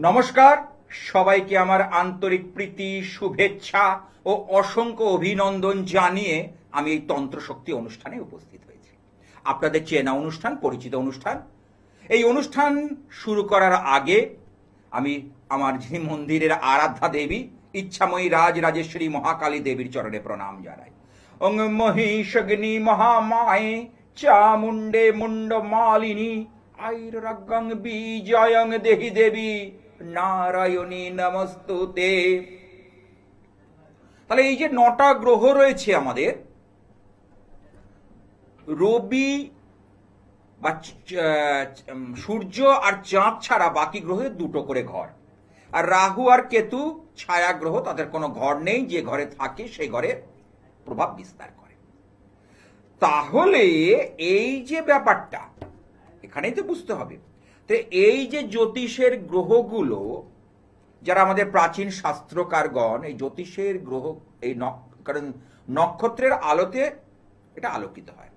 নমস্কার, সবাইকে আমার আন্তরিক প্রীতি, শুভেচ্ছা ও অসংখ্য অভিনন্দন জানিয়ে আমি এই তন্ত্রশক্তি অনুষ্ঠানে উপস্থিত হয়েছি। আপনাদের চেনা অনুষ্ঠান, পরিচিত অনুষ্ঠান। এই অনুষ্ঠান শুরু করার আগে আমি আমার যিনি মন্দিরের আরাধ্যা দেবী ইচ্ছাময়ী রাজরাজেশ্বরী মহাকালী দেবীর চরণে প্রণাম জানাই। ওং মহিষগ্নি মহামায়ে চামুণ্ডে মুন্ড মালিনী আইরগং বিজয়ং দেহি দেবী নারায়ণী নমস্তুতে। তাহলে এই যে 9টা গ্রহ রয়েছে আমাদের, রবি বা সূর্য আর চাঁদ ছাড়া বাকি গ্রহে 2টো করে ঘর, আর রাহু আর কেতু ছায়া গ্রহ, তাদের কোনো ঘর নেই, যে ঘরে থাকে সেই ঘরে প্রভাব বিস্তার করে। তাহলে এই যে ব্যাপারটা এখানেই তো বুঝতে হবে। তো এই যে জ্যোতিষের গ্রহগুলো, যারা আমাদের প্রাচীন শাস্ত্রকারগণ এই জ্যোতিষের গ্রহ, এই কারণ নক্ষত্রের আলোতে এটা আলোকিত হয়,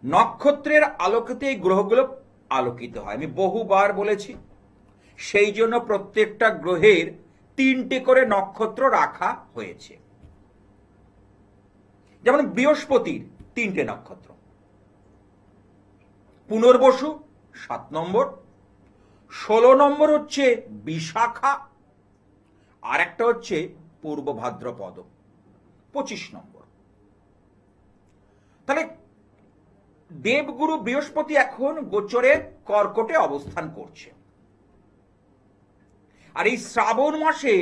নক্ষত্রের আলোকিতে এই গ্রহগুলো আলোকিত হয়। আমি বহুবার বলেছি, সেই জন্য প্রত্যেকটা গ্রহের 3টে করে নক্ষত্র রাখা হয়েছে। যেমন বৃহস্পতির 3টে নক্ষত্র, পুনর্বসু 7 নম্বর, 16 নম্বর হচ্ছে বিশাখা, আর একটা হচ্ছে পূর্ব ভাদ্রপদ 25 নম্বর। তাহলে দেবগুরু বৃহস্পতি এখন গোচরে কর্কটে অবস্থান করছে, আর এই শ্রাবণ মাসে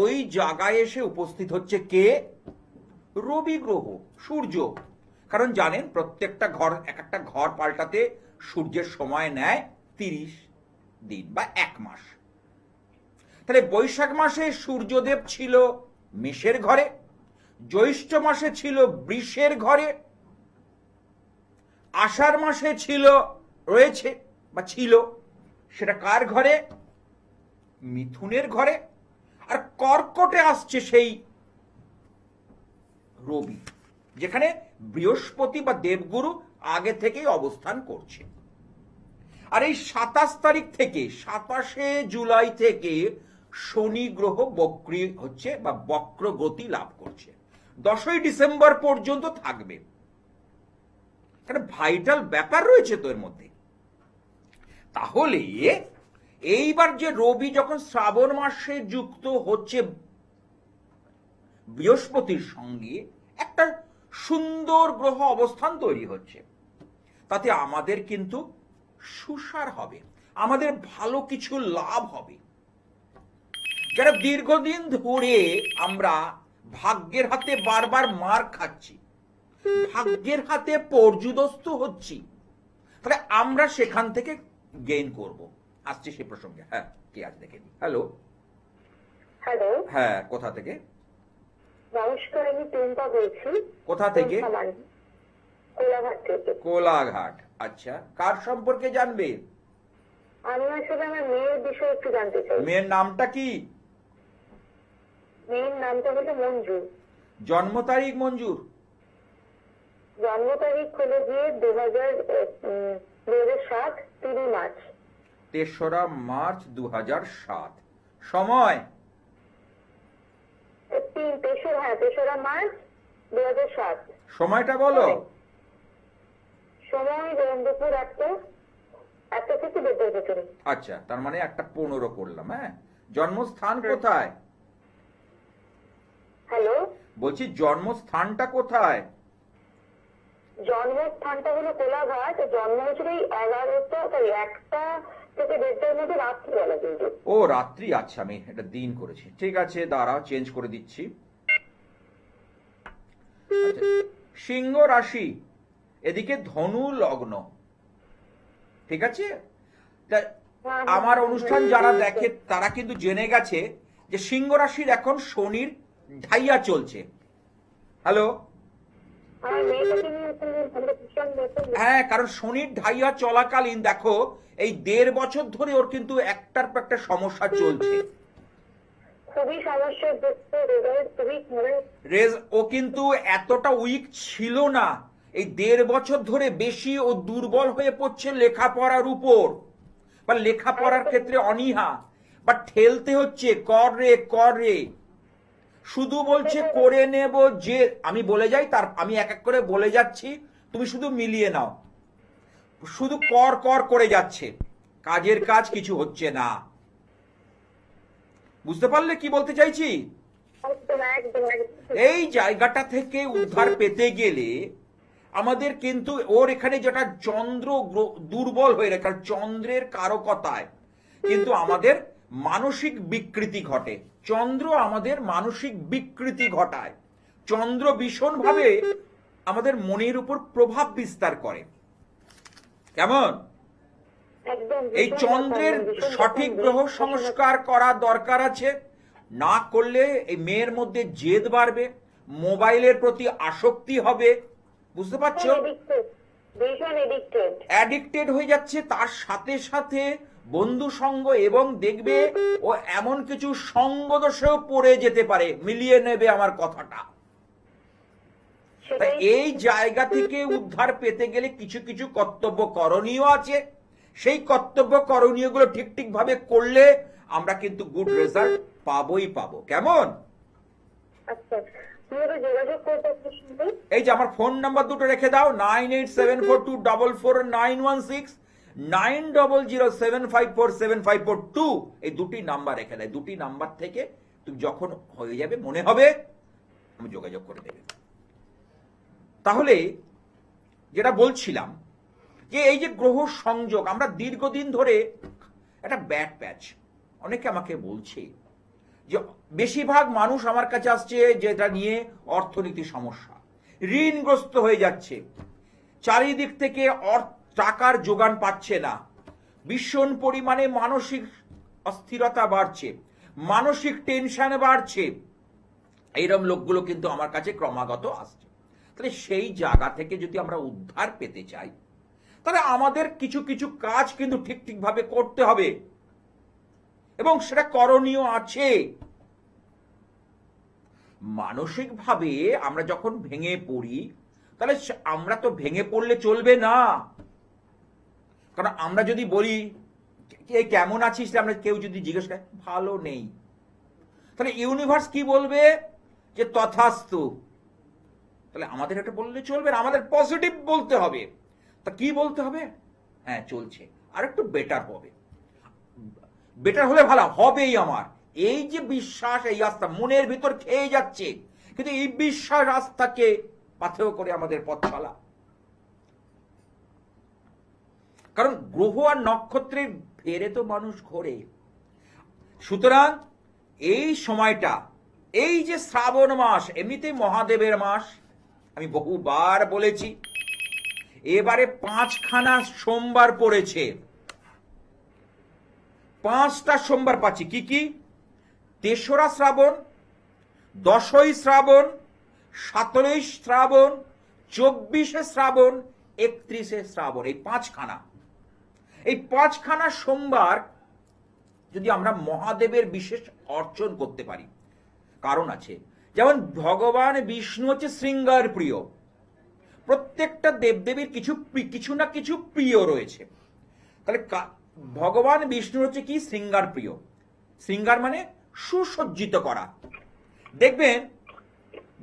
ওই জায়গায় এসে উপস্থিত হচ্ছে কে? রবি গ্রহ, সূর্য। কারণ জানেন প্রত্যেকটা ঘর, এক একটা ঘর পাল্টাতে সূর্যের সময় নেয় 30 দিন বা 1 মাস। তাহলে বৈশাখ মাসে সূর্যদেব ছিল মেষের ঘরে, জ্যৈষ্ঠ মাসে ছিল বৃষের ঘরে, আষাঢ় মাসে রয়েছে বা ছিল সেটা কার ঘরে? মিথুনের ঘরে। আর কর্কটে আসছে সেই রবি, যেখানে বৃহস্পতি বা দেবগুরু আগে থেকেই অবস্থান করছে। আর এই 27 তারিখ থেকে 27শে জুলাই থেকে শনি গ্রহ বক্রী হচ্ছে বা বক্র গতি লাভ করছে, 10ই ডিসেম্বর পর্যন্ত থাকবে। একটা ভাইটাল ব্যাপার রয়েছে তো এর মধ্যে। তাহলে এইবার যে রবি যখন শ্রাবণ মাসে যুক্ত হচ্ছে বৃহস্পতির সঙ্গে, একটা সুন্দর গ্রহ অবস্থান তৈরি হচ্ছে, তাতে আমাদের কিন্তু সুসার হবে, আমাদের ভালো কিছু লাভ হবে। যারা দীর্ঘদিন ধরে আমরা ভাগ্যের হাতে বারবার মার খাচ্ছি, ভাগ্যের হাতে পর্যুদস্ত হচ্ছি, তাহলে আমরা সেখান থেকে গেইন করব। আসছে সে প্রসঙ্গে। হ্যাঁ, কে আজ দেখে নি? হ্যালো। হ্যালো। হ্যাঁ, কোথা থেকে? নমস্কার, আমি টুম্পা বলছি। কোথা থেকে? কোলাঘাট থেকে। কোলাঘাট। আচ্ছা, কার সম্পর্কে জানবে? আমি আসলে আমার মেয়ের বিষয়ে একটু জানতে চাই। মেয়ের নামটা কি? মেয়ের নামটা হলো মঞ্জু। জন্ম তারিখ? মঞ্জুর জন্ম তারিখ হলো গিয়ে 2007 3 মার্চ। 3রা মার্চ 2007। সময়? 3রা মার্চ 2007। সময়টা বলো। সময় দুপুর 1টা থেকে 1:30 ভিতরে। আচ্ছা, তার মানে 1:15 করলাম। হ্যাঁ, জন্মস্থান কোথায়? হ্যালো, বলছি জন্মস্থানটা কোথায়? জন্মস্থানটা হলো কোলাঘাট। জন্ম হয়েছিল 1টা থেকে 1:30 মধ্যে রাত্রিবেলা কিন্তু। ও, রাত্রি। আচ্ছা, আমি এটা দিন করেছি। ঠিক আছে, দাঁড়াও, চেঞ্জ করে দিচ্ছি। আচ্ছা, সিংহ রাশি, এদিকে ধনু লগ্ন। ঠিক আছে, আমার অনুষ্ঠান যারা দেখে তারা কিন্তু জেনে গেছে যে সিংহ রাশির এখন শনির ঢাইয়া চলছে। হ্যালো। হ্যাঁ, কারণ শনির ঢাইয়া চলাকালীন দেখো এই 1.5 বছর ধরে ওর কিন্তু একটার পর একটা সমস্যা চলছে। ও কিন্তু এতটা উইক ছিল না, এই 1.5 বছর ধরে বেশি ও দুর্বল হয়ে পড়ছে লেখাপড়ার উপর। বা লেখাপড়ার ক্ষেত্রে অনীহা, বা ঠেলতে হচ্ছে কর রে কর রে, শুধু বলছে করে নেব যে, আমি বলে যাই, তার আমি এক এক করে বলে যাচ্ছি, তুমি শুধু মিলিয়ে নাও। শুধু কর কর করে যাচ্ছে, কাজের কাজ কিছু হচ্ছে না। বুঝতে পারলে কি বলতে চাইছি? একদম একদম একদম। এই জায়গাটা থেকে উদ্ধার পেতে গেলে আমাদের কিন্তু ওর এখানে যেটা চন্দ্র দুর্বল হয়ে রাখে, চন্দ্রের কারকতায় কিন্তু আমাদের মানসিক বিকৃতি ঘটে। চন্দ্র আমাদের মানসিক বিকৃতি ঘটায়। চন্দ্র ভীষণভাবে আমাদের মনের উপর প্রভাব বিস্তার করে। কেমন? একদম এই চন্দ্রের সঠিক গ্রহ সংস্কার করা দরকার আছে, না করলে এই মেয়ের মধ্যে জেদ বাড়বে, মোবাইলের প্রতি আসক্তি হবে। বুঝতে পারছো? ভীষণ এডিক্টেড। অ্যাডিক্টেড হয়ে যাচ্ছে, তার সাথে সাথে বন্ধু সঙ্গ, এবং দেখবে ও এমন কিছু সঙ্গ দোষেও পড়ে যেতে পারে। মিলিয়ে নেবে আমার কথাটা। তাই এই জায়গা থেকে উদ্ধার পেতে গেলে কিছু কিছু কর্তব্য করণীয় আছে। সেই কর্তব্য করণীয়গুলো ঠিক ঠিক ভাবে করলে আমরা কিন্তু গুড রেজাল্ট পাবোই পাবো। কেমন? আচ্ছা, তুমি তো যোগাযোগ করতে পারছো? এই যে আমার ফোন নাম্বার দুটো রেখে দাও, 9874244916, 9007547542। এই দুটি নাম্বার রেখে দেয়। দুটি নাম্বার থেকে তুমি যখন হয়ে যাবে, মনে হবে, আমি যোগাযোগ করে দেবে। তাহলে যেটা বলছিলাম, যে এই যে গ্রহ সংযোগ, আমরা দীর্ঘদিন ধরে একটা ব্যাড প্যাচ, অনেকে আমাকে বলছে যে বেশিরভাগ মানুষ আমার কাছে আসছে যেটা নিয়ে অর্থনীতি সমস্যা, ঋণগ্রস্ত হয়ে যাচ্ছে, চারিদিক থেকে টাকার যোগান পাচ্ছে না, ভীষণ পরিমাণে মানসিক অস্থিরতা বাড়ছে, মানসিক টেনশন বাড়ছে। এইরকম লোকগুলো কিন্তু আমার কাছে ক্রমাগত আসছে। তাহলে সেই জায়গা থেকে যদি আমরা উদ্ধার পেতে চাই, তাহলে আমাদের কিছু কিছু কাজ কিন্তু ঠিক ঠিকভাবে করতে হবে, এবং সেটা করণীয় আছে। মানসিকভাবে আমরা যখন ভেঙে পড়ি, তাহলে আমরা তো ভেঙে পড়লে চলবে না। কারণ আমরা যদি বলি কেমন আছিস, আমরা কেউ যদি জিজ্ঞেস করে ভালো নেই, তাহলে ইউনিভার্স কি বলবে? যে তথাস্তু। তাহলে আমাদের এটা বললে চলবে না, আমাদের পজিটিভ বলতে হবে। তা কি বলতে হবে? হ্যাঁ, চলছে, আর একটু বেটার হবে। বেটার হলে ভালো হবেই। আমার এই যে বিশ্বাস, এই আস্থা মনের ভিতর খেয়ে যাচ্ছে, কিন্তু এই বিশ্বাস আস্থাকে পাথেয় করে আমাদের পথ চলা। কারণ গ্রহ আর নক্ষত্রের ফেরে তো মানুষ ঘোরে। সুতরাং এই সময়টা, এই যে শ্রাবণ মাস, এমনিতেই মহাদেবের মাস, আমি বহুবার বলেছি, এবারে 5খানা সোমবার পড়েছে। 5টা সোমবার পাচ্ছি। কি কি? 3রা শ্রাবণ, 10ই শ্রাবণ, 17ই শ্রাবণ, 24শে শ্রাবণ, 31শে শ্রাবণ। এই 5খানা, এই 5খানা সোমবার যদি আমরা মহাদেবের বিশেষ অর্চন করতে পারি, কারণ আছে। যেমন ভগবান বিষ্ণু হচ্ছে শৃঙ্গার প্রিয়, প্রত্যেকটা দেবদেবীর কিছু না কিছু প্রিয় রয়েছে। তাহলে ভগবান বিষ্ণু হচ্ছে কি? শৃঙ্গার প্রিয়। শৃঙ্গার মানে সুসজ্জিত করা। দেখবেন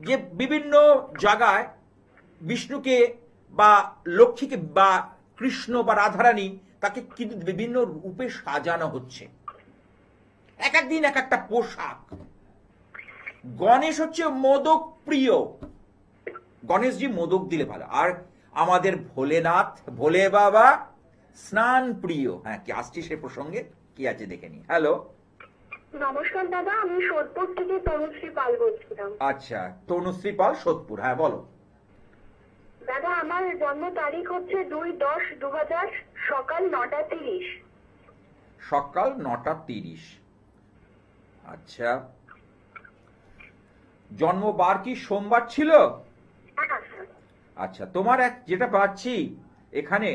যে বিভিন্ন জায়গায় বিষ্ণুকে বা লক্ষ্মীকে বা কৃষ্ণ বা রাধারানী, তাকে কিন্তু বিভিন্ন রূপে সাজানো হচ্ছে, এক একদিন এক একটা পোশাক। গণেশ হচ্ছে মোদক প্রিয়, গণেশজি মোদক দিলে ভালো। আর আমাদের ভোলেনাথ, ভোলে বাবা স্নান প্রিয়। হ্যাঁ, কি আসছি সে প্রসঙ্গে, কি আছে দেখে নি। হ্যালো, নমস্কার দাদা, আমি সোদপুর থেকে তনুশ্রী পাল বলছিলাম। আচ্ছা, তনুশ্রী পাল, সোদপুর। হ্যাঁ, বলো। দাদা, আমার জন্ম তারিখ হচ্ছে 2/10/2000, সকাল 9:30। সকাল 9:30। আচ্ছা, জন্মবার কি সোমবার ছিল? আচ্ছা, তোমার যেটা পাচ্ছি এখানে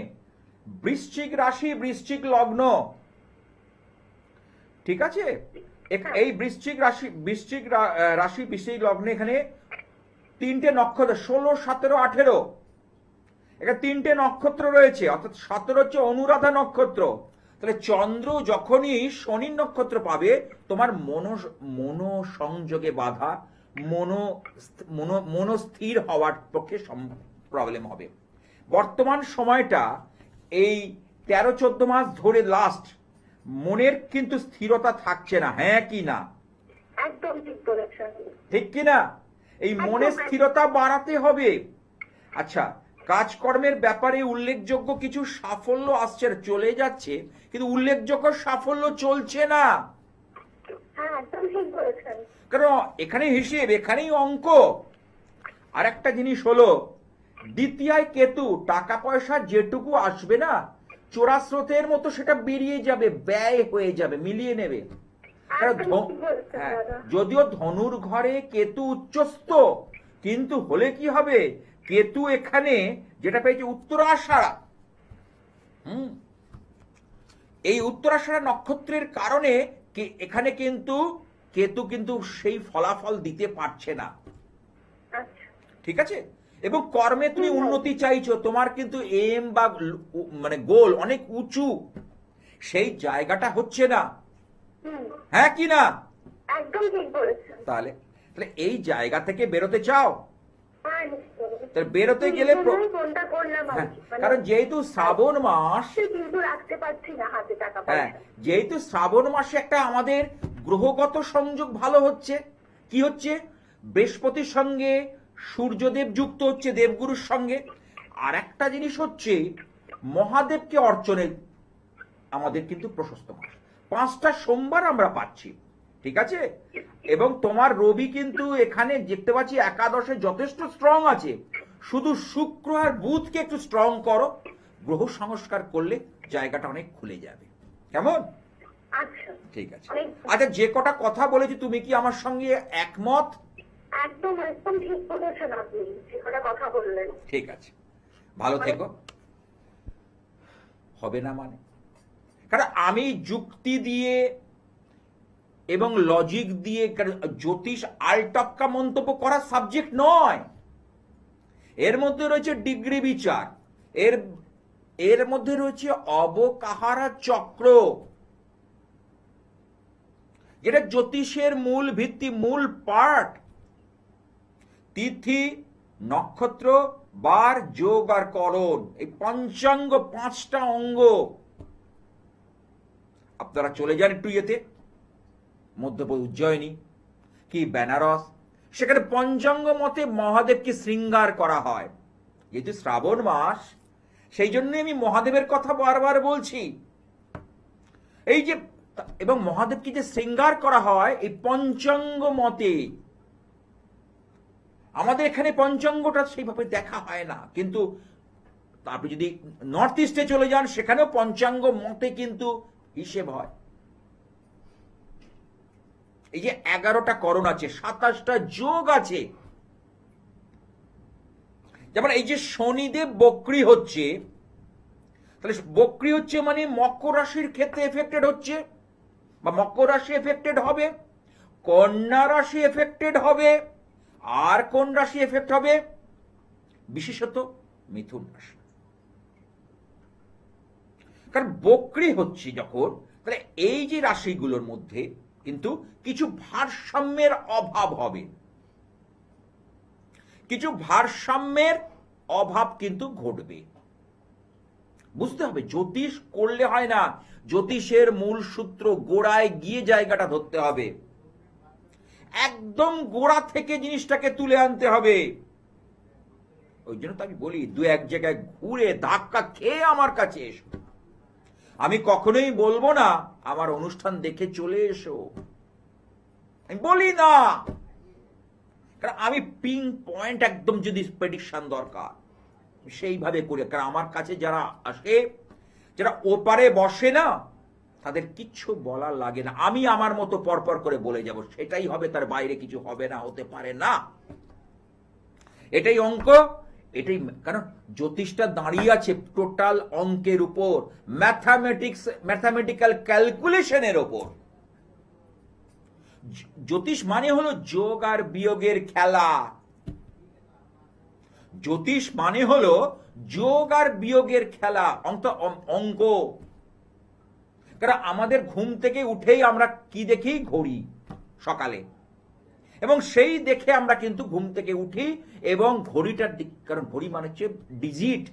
বৃশ্চিক রাশি, বৃশ্চিক লগ্ন, ঠিক আছে? এই বৃশ্চিক রাশি, বৃশ্চিক লগ্নে এখানে 3টে নক্ষত্র, 16, 17, 18, এখানে 3টে নক্ষত্র রয়েছে। অর্থাৎ 17 হচ্ছে অনুরাধা নক্ষত্র, তাহলে চন্দ্র যখনই শনির নক্ষত্র পাবে তোমার মনোসংযোগে বাধা, মনস্থির হওয়ার পক্ষে প্রবলেম হবে। বর্তমান সময়টা এই 13-14 মাস ধরে লাস্ট মনের কিন্তু স্থিরতা থাকছে না, হ্যাঁ কি না? একদম ঠিক বলেছেন। ঠিক কি না? এই মনের স্থিরতা বাড়াতে হবে। আচ্ছা, কাজকর্মের ব্যাপারে উল্লেখযোগ্য কিছু সাফল্য আসছে, চলে যাচ্ছে, কিন্তু উল্লেখযোগ্য সাফল্য চলছে না। হ্যাঁ, একদম ঠিক বলেছেন। কারণ এখানে হিসেব, এখানেই অঙ্ক। আর একটা জিনিস হলো, দ্বিতীয়ায় কেতু, টাকা পয়সা যেটুকু আসবে না, চোরা স্রোতের মতো সেটা বেরিয়ে যাবে, ব্যয় হয়ে যাবে, মিলিয়ে নেবে। কারণ হ্যাঁ, যদিও ধনুর ঘরে কেতু উচ্চস্থ, কিন্তু হলে কি হবে, কেতু এখানে যেটা পেয়েছে উত্তরাষাঢ়া, এই উত্তরাষাঢ়া নক্ষত্রের কারণে এখানে কিন্তু কেতু কিন্তু সেই ফলাফল দিতে পারছে না। ঠিক আছে? এবং কর্মে তুমি উন্নতি চাইছো, তোমার কিন্তু এম বা মানে গোল অনেক উঁচু, সেই জায়গাটা হচ্ছে না, হ্যাঁ কি না? একদম ঠিক বলেছেন। তাহলে তাহলে এই জায়গা থেকে বেরোতে চাও, হ্যাঁ, নিশ্চয়ই। তাহলে বেরোতে গেলে ফোনটা করলাম আর হ্যাঁ, কি, মানে কারণ যেহেতু শ্রাবণ মাস, কিন্তু রাখতে পারছি না হাতে টাকা হ্যাঁ, পয়সা। যেহেতু শ্রাবণ মাসে একটা আমাদের গ্রহগত সংযোগ ভালো হচ্ছে, কি হচ্ছে, বৃহস্পতির সঙ্গে সূর্যদেব যুক্ত হচ্ছে দেবগুরুর সঙ্গে। আর একটা জিনিস হচ্ছে, মহাদেবকে অর্চনের আমাদের কিন্তু প্রশস্ত মাস, 5টা সোমবার আমরা পাচ্ছি, ঠিক আছে? এবং তোমার রবি কিন্তু এখানে দেখতে পাচ্ছি একাদশে যথেষ্ট স্ট্রং আছে, শুধু শুক্র আর বুধকে একটু স্ট্রং করো, গ্রহ সংস্কার করলে জায়গাটা অনেক খুলে যাবে। কেমন? আচ্ছা, ঠিক আছে। আচ্ছা, যে কটা কথা বলেছি তুমি কি আমার সঙ্গে একমত? একদম একদম ঠিক বলেছেন আপনি, যে কটা কথা বললেন। ঠিক আছে, ভালো থেকো। হবে না মানে, কারণ আমি যুক্তি দিয়ে এবং লজিক দিয়ে, জ্যোতিষ আলটপকা মন্তব্য করার সাবজেক্ট নয়, এর মধ্যে রয়েছে ডিগ্রি বিচার, এর মধ্যে রয়েছে অবকাহারা চক্র, যেটা জ্যোতিষের মূল ভিত্তি, মূল পার্ট। তিথি, নক্ষত্র, বার, যোগ আর করণ, এই পঞ্চাঙ্গ, 5টা অঙ্গ। আপনারা চলে যান একটু ইয়েতে, মধ্যপ্রদেশ উজ্জয়িনী কি বেনারস, সেখানে পঞ্চাঙ্গ মতে মহাদেবকে শৃঙ্গার করা হয়। যেহেতু শ্রাবণ মাস, সেই জন্য আমি মহাদেবের কথা বারবার বলছি। এই যে, এবং মহাদেবকে যে শৃঙ্গার করা হয় এই পঞ্চাঙ্গ মতে, আমাদের এখানে পঞ্চাঙ্গটা সেইভাবে দেখা হয় না, কিন্তু আপনি যদি নর্থ ইস্টে চলে যান, সেখানেও পঞ্চাঙ্গ মতে কিন্তু হিসেব হয়। এই যে 11টা করণ আছে, 27টা যোগ আছে। যেমন এই যে শনিদেব বক্রী হচ্ছে, তাহলে বক্রী হচ্ছে মানে মকর রাশির ক্ষেত্রে এফেক্টেড হচ্ছে, বা মকর রাশি এফেক্টেড হবে, কন্যা রাশি এফেক্টেড হবে, আর কোন রাশি এফেক্ট হবে, বিশেষত মিথুন রাশি। কারণ বক্রী হচ্ছে যখন, তাহলে এই যে রাশিগুলোর মধ্যে কিন্তু কিছু ভারসাম্যের অভাব হবে, কিছু ভারসাম্যের অভাব কিন্তু ঘটবে। বুঝতে হবে, জ্যোতিষ করলে হয় না, জ্যোতিষের মূল সূত্র গোড়ায় গিয়ে জায়গাটা ধরতে হবে, একদম গোড়া থেকে জিনিসটাকে তুলে আনতে হবে। ওই জন্য তো আমি বলি, 2-1 জায়গায় ঘুরে ধাক্কা খেয়ে আমার কাছে এসো। আমি কখনোই বলবো না আমার অনুষ্ঠান দেখে চলে এসো, আমি বলি না, কারণ আমি পিন পয়েন্ট একদম, যদি প্রেডিকশন দরকার সেইভাবে করি। কারণ আমার কাছে যারা আসে, যারা ওপারে বসে না, তাদের কিচ্ছু বলার লাগে না, আমি আমার মতো পরপর করে বলে যাব, সেটাই হবে, তার বাইরে কিছু হবে না, হতে পারে না। এটাই অঙ্ক, এটাই, কারণ জ্যোতিষটা দাঁড়িয়ে আছে টোটাল অঙ্কের উপর, ম্যাথামেটিক্যাল ক্যালকুলেশনের উপর। জ্যোতিষ মানে হলো যোগ আর বিয়োগের খেলা, জ্যোতিষ মানে হলো যোগ আর বিয়োগের খেলা, অঙ্ক। কারণ আমাদের ঘুম থেকে উঠেই আমরা কি দেখি? ঘড়ি সকালে, এবং সেই দেখে আমরা কিন্তু ঘুম থেকে উঠি এবং ঘড়িটার দিক, কারণ ঘড়ি মানে হচ্ছে ডিজিট,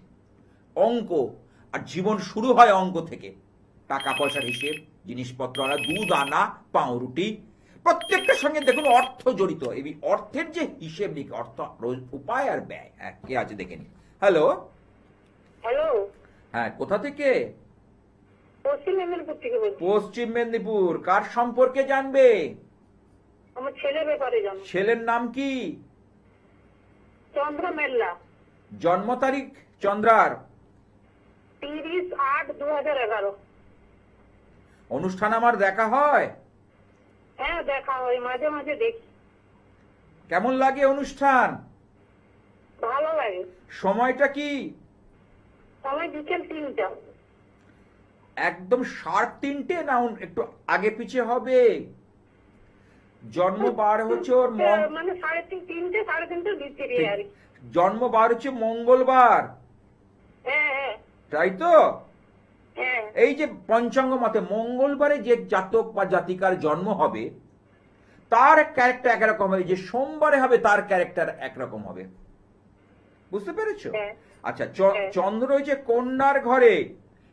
অঙ্ক, আর জীবন শুরু হয় অঙ্ক থেকে। টাকা পয়সার হিসেব, জিনিসপত্র আনা, দুধ আনা, পাউরুটি, প্রত্যেকটার সঙ্গে দেখুন অর্থ জড়িত। এই অর্থের যে হিসেব নিকে, অর্থ উপায় আর ব্যয়। হ্যাঁ, কে আছে দেখে নি। হ্যালো, হ্যালো, হ্যাঁ, কোথা থেকে? পশ্চিম মেদিনীপুর থেকে বলছি। পশ্চিম মেদিনীপুর। কার সম্পর্কে জানবে? আমার ছেলের ব্যাপারে জানো। ছেলের নাম কি? চন্দ্র মেল্লা। জন্ম তারিখ চন্দ্রার? 30/8/2011। অনুষ্ঠান আমার দেখা হয়? হ্যাঁ, দেখা হয়, মাঝে মাঝে দেখি। কেমন লাগে অনুষ্ঠান? ভালো লাগে। সময়টা কি? সময় বিকেল 3টা। একদম শার্প 3টে না একটু আগে পিছে হবে? জন্ম বার হচ্ছে ওর মানে 3:30, 3:30 ভিতরে আর কি। জন্ম বার হচ্ছে মঙ্গলবার, হ্যাঁ হ্যাঁ তাই তো? হ্যাঁ এই যে পঞ্চাঙ্গ মতে মঙ্গলবারে যে জাতক বা জাতিকার জন্ম হবে তার ক্যারেক্টার একরকম হবে, যে সোমবারে হবে তার ক্যারেক্টার একরকম হবে। বুঝতে পেরেছো? হ্যাঁ। আচ্ছা, চন্দ্র রয়েছে কন্যার ঘরে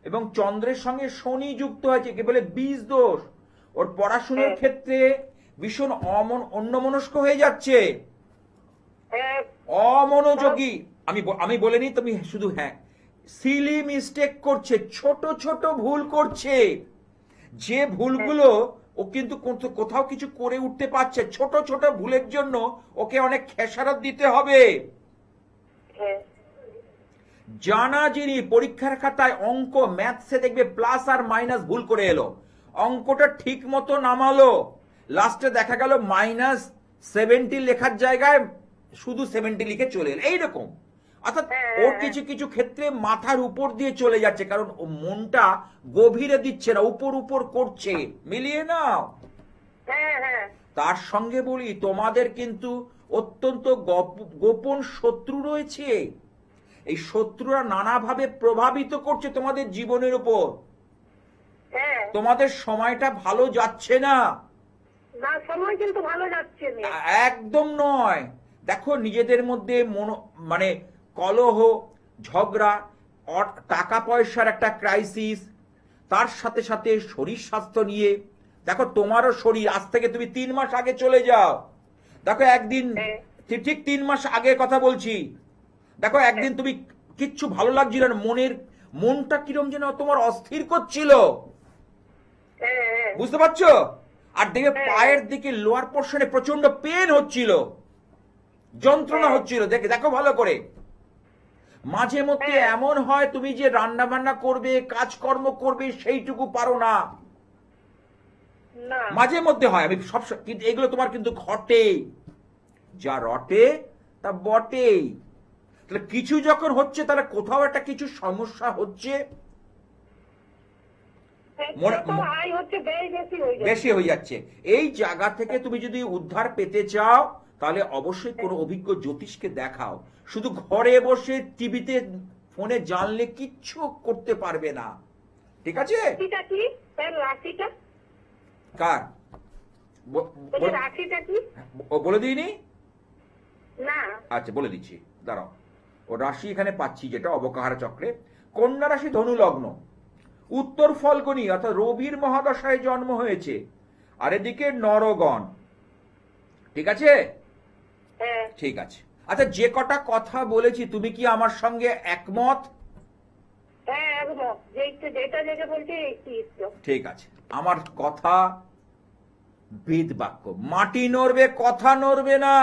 এবং চন্দ্রের সঙ্গে শনি যুক্ত হয়েছে, কি বলে বীজ দোষ। ওর পড়াশোনার হ্যাঁ। ক্ষেত্রে ভীষণ অন্যমনস্ক হয়ে যাচ্ছে, হ্যাঁ। অমনোযোগী। আমি বলে নি, তুমি শুধু হ্যাঁ, সিলি মিস্টেক করছে, ছোট ছোট ভুল করছে, যে ভুলগুলো ও কিন্তু কোথাও কিছু করে উঠতে পারছে। ছোট ছোট ভুলের জন্য ওকে অনেক খেসারত দিতে হবে। হ্যাঁ। জানা যিনি পরীক্ষার খাতায় অঙ্ক ম্যাথসে দেখবে প্লাস আর মাইনাস ভুল করে এলো, অঙ্কটা ঠিক মতো নামালো, লাস্টে দেখা গেল -70 লেখার জায়গায় শুধু 70 লিখে চলে এলো, এইরকম। অর্থাৎ ওর কিছু কিছু ক্ষেত্রে মাথার উপর দিয়ে চলে যাচ্ছে, কারণ ও মনটা গভীরে দিচ্ছে না, উপর উপর করছে। মিলিয়ে নাও। হ্যাঁ হ্যাঁ। তার সঙ্গে বলি, তোমাদের কিন্তু অত্যন্ত গোপন শত্রু রয়েছে। এই শত্রুরা নানাভাবে প্রভাবিত করছে তোমাদের জীবনের উপর। হ্যাঁ। তোমাদের সময়টা ভালো যাচ্ছে না। না, সময় কিন্তু ভালো যাচ্ছে না। একদম নয়। দেখো, নিজেদের মধ্যে মানে কলহ, ঝগড়া, টাকা পয়সার একটা ক্রাইসিস, তার সাথে সাথে শরীর স্বাস্থ্য নিয়ে। দেখো, তোমারও শরীর, আজ থেকে তুমি 3 মাস আগে চলে যাও। দেখো একদিন, ঠিক 3 মাস আগে কথা বলছি, দেখো একদিন তুমি কিচ্ছু ভালো লাগছিল না, মনটা কিরম যেন তোমার অস্থির করছিল। বুঝতে পারছো? আর দেখবে পায়ের দিকে লোয়ার পোর্শনে প্রচন্ড পেন হচ্ছিল, যন্ত্রণা হচ্ছিল। দেখো ভালো করে। মাঝে মধ্যে এমন হয় তুমি যে রান্না বান্না করবে, কাজকর্ম করবে, সেইটুকু পারো না। মাঝে মধ্যে হয়, আমি সব কিন্তু এগুলো তোমার কিন্তু ঘটে। যা রটে তা বটেই। তাহলে কিছু যখন হচ্ছে, তাহলে কোথাও একটা কিছু সমস্যা হচ্ছে, বেশি হয়ে যাচ্ছে। এই জায়গা থেকে তুমি যদি উদ্ধার পেতে চাও, তাহলে অবশ্যই কোনো অভিজ্ঞ জ্যোতিষকে দেখাও। শুধু ঘরে বসে টিভিতে ফোনে জানলে কিচ্ছু করতে পারবে না। ঠিক আছে? কার ও বলে দিইনি? না। আচ্ছা, বলে দিচ্ছি, দাঁড়াও। ও রাশি এখানে পাচ্ছি যেটা অবকাহার চক্রে, কন্যা রাশি, ধনু লগ্ন, উত্তর ফল্গুনী, অর্থাৎ রবির মহাদশায় জন্ম হয়েছে, আর এদিকে নরগণ। ঠিক আছে? ঠিক আছে। আচ্ছা, যে কটা কথা বলেছি তুমি কি আমার সঙ্গে একমত? ঠিক আছে। আমার কথা বেদ বাক্য, মাটি নড়বে, কথা নড়বে না।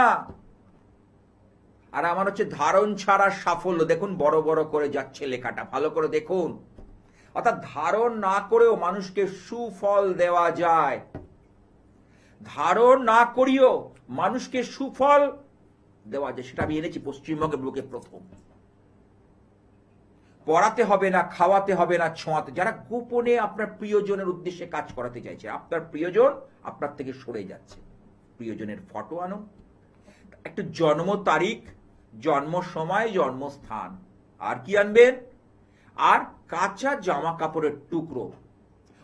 আর আমার হচ্ছে ধারণ ছাড়া সাফল্য। দেখুন, বড় বড় করে যাচ্ছে লেখাটা, ভালো করে দেখুন। অর্থাৎ ধারণ না করেও মানুষকে সুফল দেওয়া যায়। ধারণ না করিও মানুষকে সুফল দেওয়া যায়। সেটা আমি এনেছি পশ্চিমবঙ্গের বুকে প্রথম। পড়াতে হবে না, খাওয়াতে হবে না, ছোঁয়াতে। যারা গোপনে আপনার প্রিয়জনের উদ্দেশ্যে কাজ করাতে চাইছে, আপনার প্রিয়জন আপনার থেকে সরে যাচ্ছে, প্রিয়জনের ফটো আনুন, একটা জন্ম তারিখ, জন্ম সময়, জন্মস্থান, আর কি আনবেন? আর কাঁচা জামা কাপড়ের টুকরো।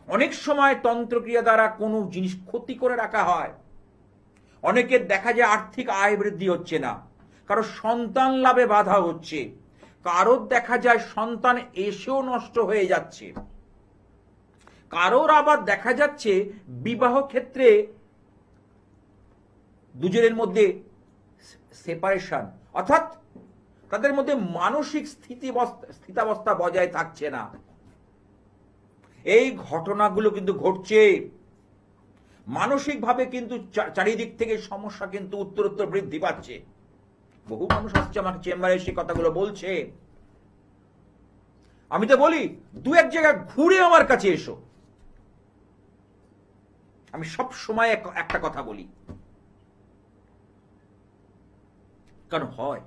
অনেক সময় তন্ত্রক্রিয়া দ্বারা কোনো জিনিস ক্ষতি করে রাখা হয়। অনেকের দেখা যায় আর্থিক আয় বৃদ্ধি হচ্ছে না, কারো সন্তান লাভে বাধা হচ্ছে, কারোর দেখা যায় সন্তান এসেও নষ্ট হয়ে যাচ্ছে, কারোর আবার দেখা যাচ্ছে বিবাহ ক্ষেত্রে দুজনের মধ্যে সেপারেশন, অর্থাৎ তাদের মধ্যে মানসিক স্থিতাবস্থা বজায় থাকছে না। এই ঘটনাগুলো কিন্তু ঘটছে। মানসিকভাবে কিন্তু চারিদিক থেকে সমস্যা কিন্তু উত্তরোত্তর বৃদ্ধি পাচ্ছে। বহু মানুষ আসছে আমাকে চেম্বারে এসে কথাগুলো বলছে। আমি তো বলি দু এক জায়গা ঘুরে আমার কাছে এসো। আমি সব সময় একটা কথা বলি, কারণ হয়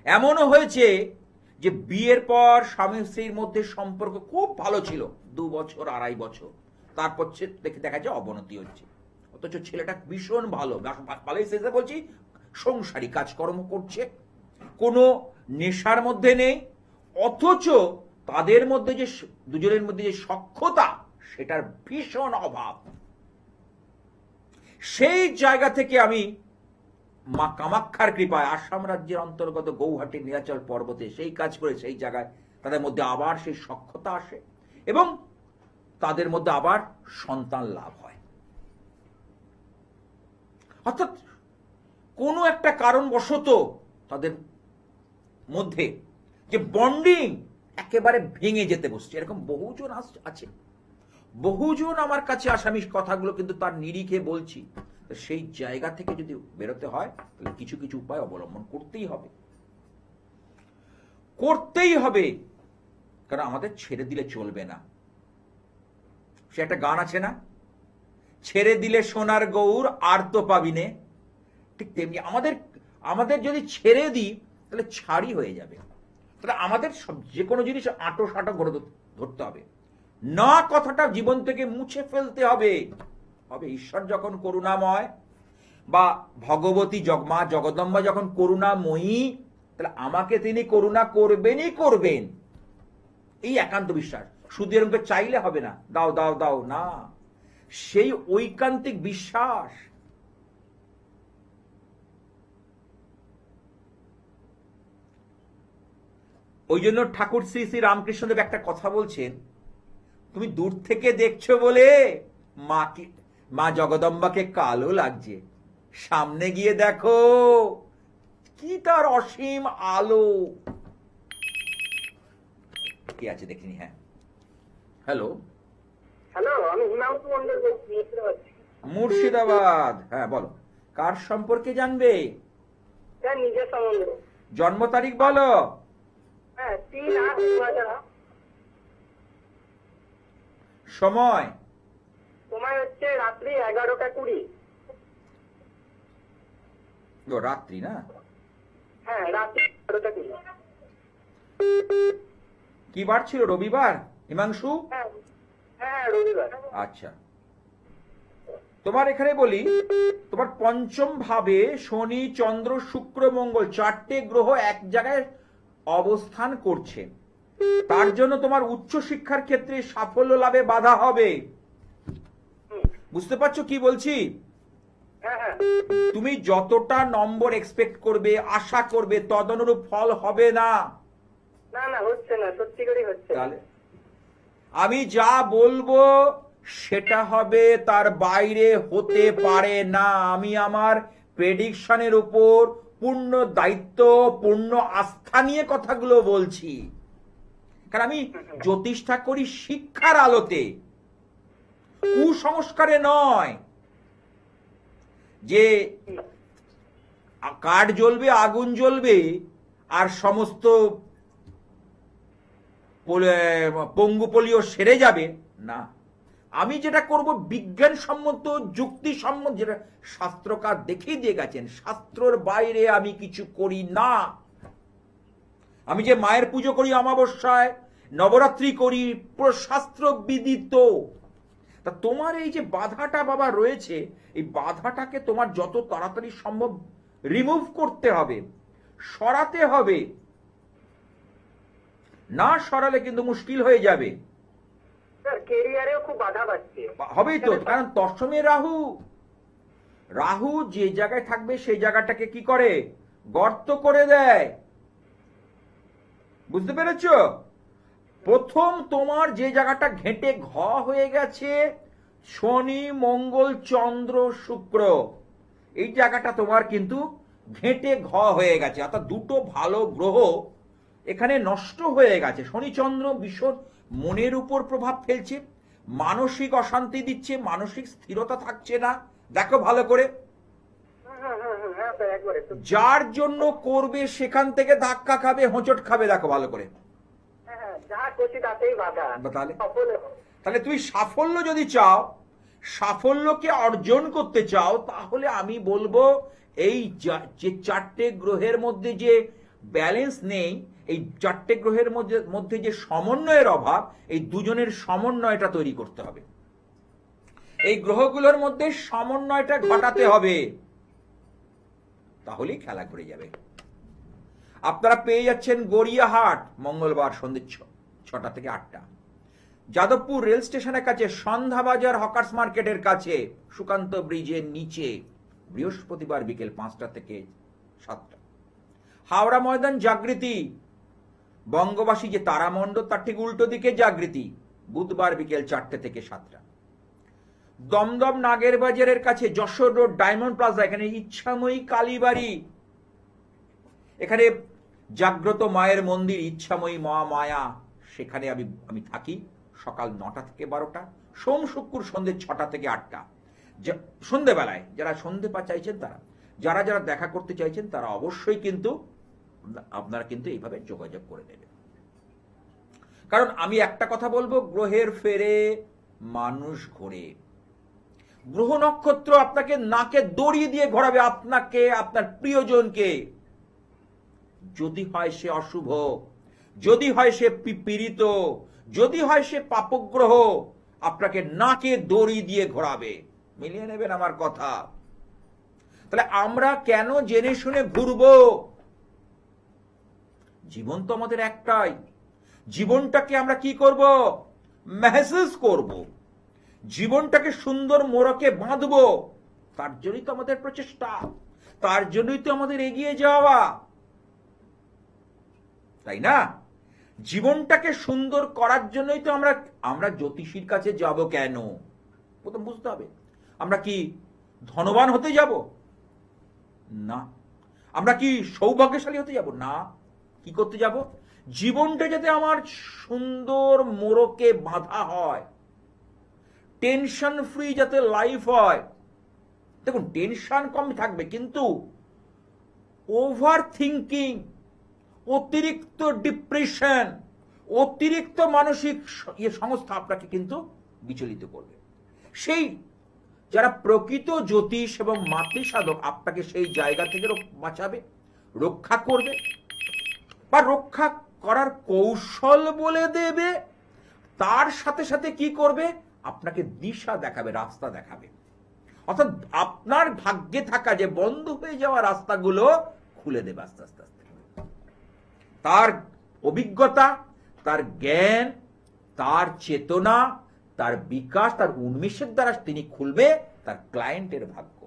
এমনও হয়েছে যে বিয়ের পর স্বামী স্ত্রীর মধ্যে সম্পর্ক খুব ভালো ছিল 2 বছর 2.5 বছর, তারপর দেখা যায় অবনতি হচ্ছে। অথচ ছেলেটা ভীষণ ভালো, ভালোই বলছি, সংসারী কাজকর্ম করছে, কোনো নেশার মধ্যে নেই, অথচ তাদের মধ্যে যে দুজনের মধ্যে যে সখ্যতা সেটার ভীষণ অভাব। সেই জায়গা থেকে আমি মা কামাখ্যার কৃপায় আসাম রাজ্যের অন্তর্গত গৌহাটির নীলাচল পর্বতে সেই কাজ করে সেই জায়গায় তাদের মধ্যে আবার সেই সখ্যতা আসে এবং তাদের মধ্যে আবার সন্তান লাভ হয়। অর্থাৎ কোনো একটা কারণবশত তাদের মধ্যে যে বন্ডিং একেবারে ভেঙে যেতে বসছে, এরকম বহুজন আছে। বহুজন আমার কাছে আসে, আমি কথাগুলো কিন্তু তার নিরিখে বলছি। সেই জায়গা থেকে যদি বেরোতে হয় তাহলে কিছু কিছু উপায় অবলম্বন করতেই হবে, কারণ আমাদের ছেড়ে দিলে চলবে না। সে একটা গান আছে না, ছেড়ে দিলে সোনার গৌর আর তো পাবিনে, ঠিক তেমনি আমাদের যদি ছেড়ে দিই তাহলে ছাড়ি হয়ে যাবে। তাহলে আমাদের যে কোনো জিনিস আঁটো সাঁটো করে ধরতে হবে না, কথাটা জীবন থেকে মুছে ফেলতে হবে। ঈশ্বর যখন করুণাময় বা ভগবতী মা জগদম্বা যখন করুণাময়ী, তাহলে আমাকে তিনি করুণা করবেন, এই একান্ত বিশ্বাস। শুধু এরকম চাইলে হবে না, দাও দাও দাও না, সেই ঐকান্তিক বিশ্বাস। ওই জন্য ঠাকুর শ্রী শ্রী রামকৃষ্ণদেব একটা কথা বলছেন, তুমি দূর থেকে দেখছো বলে মা জগদম্বাকে কালো লাগছে, সামনে গিয়ে দেখো কি তার অসীম আলো। কি আছে দেখিনি। হ্যাঁ, হ্যালো, আমি হিমাংশু মন্ডল বলছি, মুর্শিদাবাদ। হ্যাঁ বলো, কার সম্পর্কে জানবে? নিজের সম্বন্ধে। জন্ম তারিখ বলো। হ্যাঁ, 3/8/2008। সময় হচ্ছে রাত্রি 11টা 20। রাত্রি না? হ্যাঁ, রাত্রি 11টা 20। কি বার ছিল? রবিবার হিমাংশু? হ্যাঁ, রবিবার। আচ্ছা, তোমার এখানে বলি, তোমার পঞ্চম ভাবে শনি চন্দ্র শুক্র মঙ্গল 4টে গ্রহ এক জায়গায় অবস্থান করছে। তার জন্য তোমার উচ্চ শিক্ষার ক্ষেত্রে সাফল্য লাভে বাধা হবে। বুঝতে পারছো কি বলছি? তুমি যতটা নম্বর এক্সপেক্ট করবে, আশা করবে, তদনুরূপ ফল হবে না। না, হচ্ছে না, সত্যি করে হচ্ছে। তাহলে আমি যা বলবো সেটা হবে, তার বাইরে হতে পারে না। আমি আমার প্রেডিকশনের উপর পূর্ণ দায়িত্ব, পূর্ণ আস্থা নিয়ে কথাগুলো বলছি, কারণ আমি জ্যোতিষটা করি শিক্ষার আলোতে, কুসংস্কারে নয়। যে কাঠ জ্বলবে, আগুন জ্বলবে আর সমস্ত পঙ্গু পোলিও সেরে যাবে না। আমি যেটা করব বিজ্ঞানসম্মত, যুক্তিসম্মত, যেটা শাস্ত্রকার দেখিয়ে দিয়ে গেছেন, শাস্ত্রের বাইরে আমি কিছু করি না। আমি যে মায়ের পুজো করি অমাবস্যায়, নবরাত্রি করি, পুরো শাস্ত্র বিদিত। তা তোমার এই যে বাধাটা বাবা রয়েছে, এই বাধাটাকে তোমার যত তাড়াতাড়ি সম্ভব রিমুভ করতে হবে, সরাতে হবে। না সরালে কিন্তু মুশকিল হয়ে যাবে। স্যার কেরিয়ারেও খুব বাধা পাচ্ছে। হবেই তো, কারণ দশমে রাহু, রাহু যে জায়গায় থাকবে সেই জায়গাটাকে কি করে, গর্ত করে দেয়। বুঝতে পেরেছ? প্রথম তোমার যে জায়গাটা ঘেঁটে ঘ হয়ে গেছে, শনি মঙ্গল চন্দ্র শুক্র, এই জায়গাটা তোমার কিন্তু ঘেঁটে ঘ হয়ে গেছে, অর্থাৎ দুটো ভালো গ্রহ এখানে নষ্ট হয়ে গেছে। শনি চন্দ্র ভীষণ মনের উপর প্রভাব ফেলছে, মানসিক অশান্তি দিচ্ছে, মানসিক স্থিরতা থাকছে না। দেখো ভালো করে, হ্যাঁ স্যার একবারে। যার জন্য করবে সেখান থেকে ধাক্কা খাবে, হোঁচট খাবে। দেখো ভালো করে, হ্যাঁ যা করছি তাতেই বাধা। তাহলে সফল তাহলে তুমি সাফল্য যদি চাও, সাফল্যকে অর্জন করতে চাও, তাহলে আমি বলবো এই যে চারটে গ্রহের মধ্যে যে ব্যালেন্স নেই, এই চারটে গ্রহের মধ্যে যে সমন্বয়ের অভাব, এই দুজনের সমন্বয়টা তৈরি করতে হবে। এই গ্রহগুলোর মধ্যে সমন্বয়টা ঘটাতে হবে, তাহলেই খেলা ঘুরে যাবে। আপনারা পেয়ে যাচ্ছেন গড়িয়াহাট মঙ্গলবার সন্ধ্যে 6টা থেকে 8টা, যাদবপুর রেল স্টেশনের কাছে, সন্ধ্যাবাজার হকার্স মার্কেটের কাছে, সুকান্ত ব্রিজের নিচে বৃহস্পতিবার বিকেল 5টা থেকে 7টা, হাওড়া ময়দান জাগৃতি, বঙ্গবাসী যে তারামণ্ডল তার ঠিক উল্টো দিকে জাগৃতি, বুধবার বিকেল 4টে থেকে 7টা, দমদম নাগের বাজারের কাছে যশোর রোড ডায়মন্ড প্লাজা, এখানে ইচ্ছাময়ী কালীবাড়ি, এখানে জাগ্রত মায়ের মন্দির ইচ্ছাময়ী মা মায়া, সেখানে আমি থাকি সকাল 9টা থেকে 12টা, সোম শুক্র সন্ধ্যে 6টা থেকে 8টা। সন্ধ্যেবেলায় যারা সন্ধ্যে চাইছেন, তারা যারা যারা দেখা করতে চাইছেন, তারা অবশ্যই কিন্তু আপনারা কিন্তু এইভাবে যোগাযোগ করে নেবেন। কারণ আমি একটা কথা বলবো, গ্রহের ফেরে মানুষ ঘোরে। গ্রহ নক্ষত্র আপনাকে নাকে দড়ি দিয়ে ঘোরাবে, আপনাকে, আপনার প্রিয়জনকে। যদি হয় সে অশুভ, যদি হয় সে পীড়িত, যদি হয় সে পাপগ্রহ, আপনাকে নাকে দড়ি দিয়ে ঘোরাবে। মিলিয়ে নেবেন আমার কথা। তাহলে আমরা কেন জেনে শুনে ঘুরবো? জীবন তো আমাদের একটাই, জীবনটাকে আমরা কি করব, মেহসুস করব, জীবনটাকে সুন্দর মোড়কে বাঁধবো। তার জন্যই তো আমাদের প্রচেষ্টা, তার জন্যই তো আমাদের এগিয়ে যাওয়া, তাই না? জীবনটাকে সুন্দর করার জন্যই তো আমরা জ্যোতিষীর কাছে যাব। কেন? প্রথম বুঝতে হবে, আমরা কি ধনবান হতে যাব? না। আমরা কি সৌভাগ্যশালী হতে যাব? না। কি করতে যাব? জীবনটা যাতে আমার সুন্দর মোড়কে বাঁধা হয়, টেনশন ফ্রি যাতে লাইফ হয়। দেখুন, টেনশন কম থাকবে, কিন্তু ওভার থিঙ্কিং, অতিরিক্ত ডিপ্রেশন, অতিরিক্ত মানসিক সংস্থা আপনাকে কিন্তু বিচলিত করবে। সেই যারা প্রকৃত জ্যোতিষ এবং মাতৃ সাধক আপনাকে সেই জায়গা থেকে বাঁচাবে, রক্ষা করবে, বা রক্ষা করার কৌশল বলে দেবে। তার সাথে সাথে কি করবে? আপনাকে দিশা দেখাবে, রাস্তা দেখাবে। অর্থাৎ আপনার ভাগ্যে থাকা যে বন্ধ হয়ে যাওয়া রাস্তাগুলো খুলে দেবে আস্তে আস্তে আস্তে। তার অভিজ্ঞতা, তার জ্ঞান, তার চেতনা, তার বিকাশ, তার উন্মেষের দ্বারা তিনি খুলবে তার ক্লায়েন্টের ভাগ্য।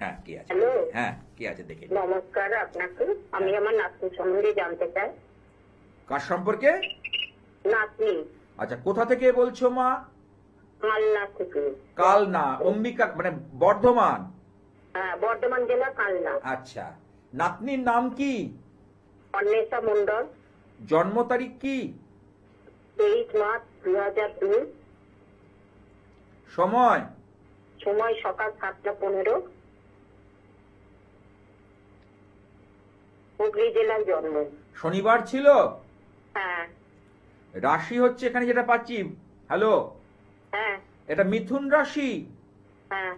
হ্যাঁ, কি আছে? হ্যাঁ, কি আছে দেখে। নমস্কার আপনাকে। আমি আমার নাতনি সম্বন্ধে জানতে চাই। কার সম্পর্কে? নাতনি। আচ্ছা, কোথা থেকে বলছো মা? কালনা থেকে। কালনা, অম্বিকা মানে বর্ধমান? হ্যাঁ, বর্ধমান জেলা কালনা। আচ্ছা, নাতনির নাম কি? অন্বেষা মন্ডল। জন্ম তারিখ কি? 23 মার্চ 2002। সময়? সময় সকাল 7টা 15। হুগলি জেলায় জন্ম। শনিবার ছিল? হ্যাঁ। রাশি হচ্ছে এখানে যেটা পাচ্ছি, হ্যালো, হ্যাঁ। এটা মিথুন রাশি। হ্যাঁ।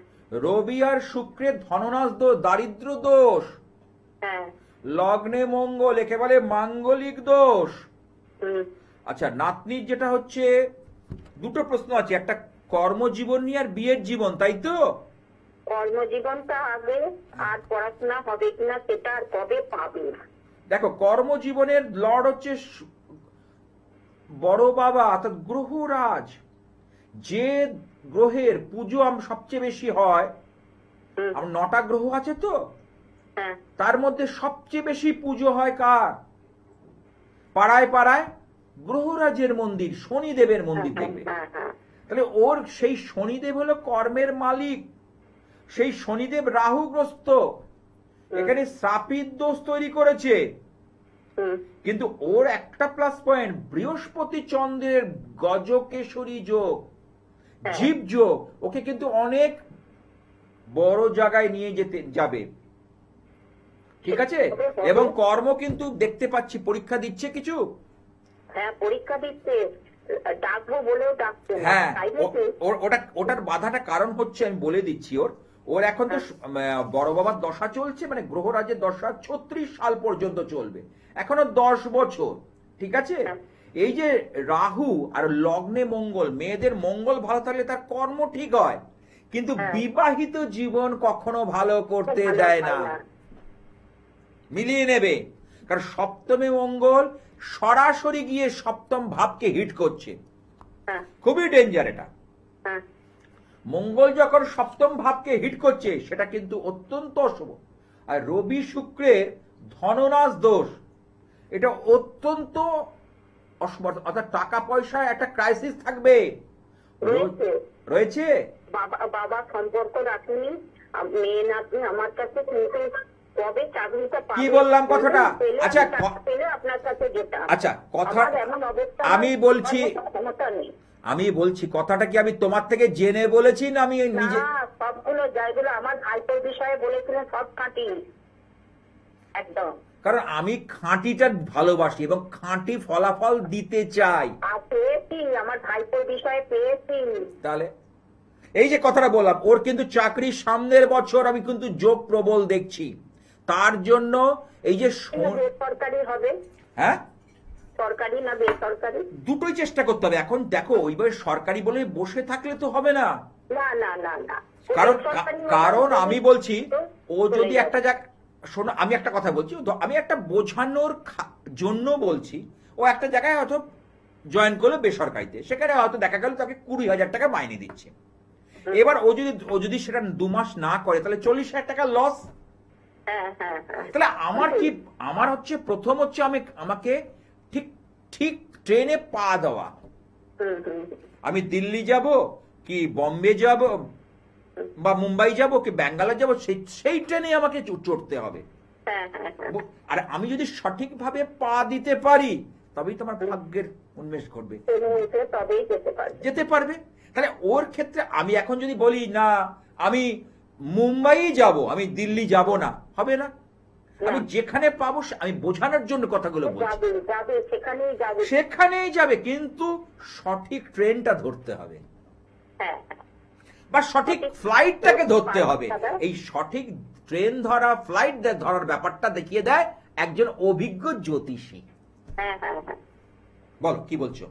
রবি আর শুক্রের ধননাশ দোষ, দারিদ্র দোষ। হ্যাঁ। লগ্নে মঙ্গল, একে বলে মাঙ্গলিক দোষ। হুম। আচ্ছা, নাতনির যেটা হচ্ছে, দুটো প্রশ্ন আছে, একটা কর্মজীবন নিয়ে আর বিয়ের জীবন, তাই তো? কর্মজীবনটা আগে, আর পড়াশোনা হবে কিনা সেটা আর কবে পাবে না। দেখো, কর্মজীবনের লর্ড হচ্ছে বড় বাবা অর্থাৎ গ্রহরাজ, যে গ্রহের পুজো সবচেয়ে বেশি হয়, আমার 9টা গ্রহ আছে তো, হ্যাঁ তার মধ্যে সবচেয়ে বেশি পুজো হয় কার? পাড়ায় পাড়ায় গ্রহরাজের মন্দির, শনিদেবের মন্দির দেখবে। হ্যাঁ হ্যাঁ তাহলে ওর সেই শনিদেব হলো কর্মের মালিক, সেই শনিদেব রাহুগ্রস্ত, এখানে শ্রাপিত দোষ তৈরি করেছে। কিন্তু ওর একটা প্লাস পয়েন্ট, বৃহস্পতি চন্দ্রের গজকেশরী যোগ, জীব যোগ, ওকে কিন্তু অনেক বড় জায়গায় নিয়ে যেতে যাবে, ঠিক আছে? এবং কর্ম কিন্তু দেখতে পাচ্ছি পরীক্ষা দিচ্ছে কিছু। হ্যাঁ পরীক্ষা দিচ্ছে, ডাকবো বলেও ডাকছে না। হ্যাঁ, তাই নাকি? ওটার বাধাটা কারণ হচ্ছে, আমি বলে দিচ্ছি। ওর এখন তো বড় বাবার দশা চলছে, মানে গ্রহরাজের দশা 36 সাল পর্যন্ত চলবে, এখনো 10 বছর, ঠিক আছে? এই যে রাহু আর লগ্নে মঙ্গল, মেয়েদের মঙ্গল ভালো থাকলে তার কর্ম ঠিক হয়, কিন্তু বিবাহিত জীবন কখনো ভালো করতে ভালো দেয় হয় না। মিলিয়ে নেবে, কারণ সপ্তমে মঙ্গল সরাসরি গিয়ে সপ্তম ভাবকে হিট করছে, হ্যাঁ খুবই ডেঞ্জার এটা। হ্যাঁ মঙ্গল যখন সপ্তম ভাবকে হিট করছে সেটা কিন্তু অত্যন্ত অশুভ। আর রবি শুক্রের ধননাশ দোষ, এটা অত্যন্ত অশুভ, অর্থাৎ টাকা পয়সায় একটা ক্রাইসিস থাকবে। রয়েছে। রয়েছে। বাবা সম্পর্ক রাখেনি, মেয়ে নাতনি আমার কাছে, কিন্তু কবে চাকরিটা পাবে, কি বললাম কথাটা? আচ্ছা পেলে আপনার কাছে যেটা। আচ্ছা কথা আমার এমন অবস্থা, আমি বলছি, ক্ষমতা নেই। আমি বলছি কথাটা কি আমি তোমার থেকে জেনে বলেছি না আমি নিজে? না, সবগুলো যাইগুলো আমার ভাইপোর বিষয়ে বলেছিলেন সব খাঁটি একদম। কারণ আমি খাঁটিটা ভালোবাসি এবং খাঁটি ফলাফল দিতে চাই। আর পেয়েছি, আমার ভাইপোর বিষয়ে পেয়েছি। তাহলে এই যে কথাটা বললাম, ওর কিন্তু চাকরি সামনের বছর আমি কিন্তু যোগ প্রবল দেখছি। তার জন্য এই যে বেসরকারি হবে, হ্যাঁ সরকারি না বেসরকারি, দুটোই চেষ্টা করতে হবে। এখন দেখো ওইভাবে সরকারি বলে বসে থাকলে তো হবে না, না না না না, কারণ আমি বলছি ও যদি একটা শোনো, আমি একটা কথা বলছি, আমি একটা বোঝানোর জন্য বলছি, ও একটা জায়গায় হয়তো জয়েন করলো বেসরকারিতে, সেখানে হয়তো দেখা গেল তাকে 20,000 টাকা মাইনে দিচ্ছে। এবার ও যদি সেটা 2 মাস না করে তাহলে 40,000 টাকা লস। তাহলে আমার হচ্ছে প্রথম হচ্ছে আমাকে ঠিক ঠিক ট্রেনে পা দেওয়া। আমি দিল্লি যাব কি বম্বে যাব বা মুম্বাই যাব কি ব্যাঙ্গালোর যাব, সেই ট্রেনে আমাকে চড়তে হবে। আর আমি যদি সঠিকভাবে পা দিতে পারি তবেই তোমার ভাগ্যের উন্মেষ ঘটবে, যেতে পারবে। তাহলে ওর ক্ষেত্রে আমি এখন যদি বলি না আমি মুম্বাই যাব, আমি দিল্লি যাব না, হবে না। আমি যেখানে পাবো আমি বোঝানোর জন্য কথাগুলো বলছি, সেখানেই যাবে, কিন্তু সঠিক ট্রেনটা ধরতে হবে বা সঠিক ফ্লাইটটাকে ধরতে হবে। এই সঠিক ট্রেন ধরা, ফ্লাইট ধরার ব্যাপারটা দেখিয়ে দেয় একজন অভিজ্ঞ জ্যোতিষী। বলো কি বলছো?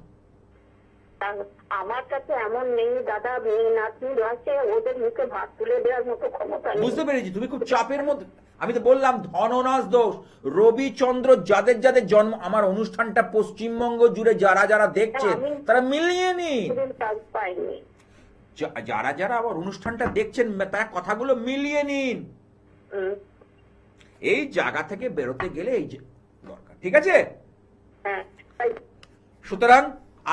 আমার কাছে এমন নেই দাদা, মেয়ে নাতনি রয়েছে, ওদের মুখে ভাত তুলে দেওয়ার মতো ক্ষমতা নেই। বুঝতে পেরেছি, তুমি খুব চাপের মধ্যে। আমি তো বললাম ধননাশ দোষ, রবি চন্দ্র যাদের যাদের জন্ম, আমার অনুষ্ঠানটা পশ্চিমবঙ্গ জুড়ে যারা যারা দেখছেন তারা মিলিয়ে নিন, যারা যারা আমার অনুষ্ঠানটা দেখছেন তারা কথাগুলো মিলিয়ে নিন। এই জায়গা থেকে বেরোতে গেলে এই দরকার, ঠিক আছে? সুতরাং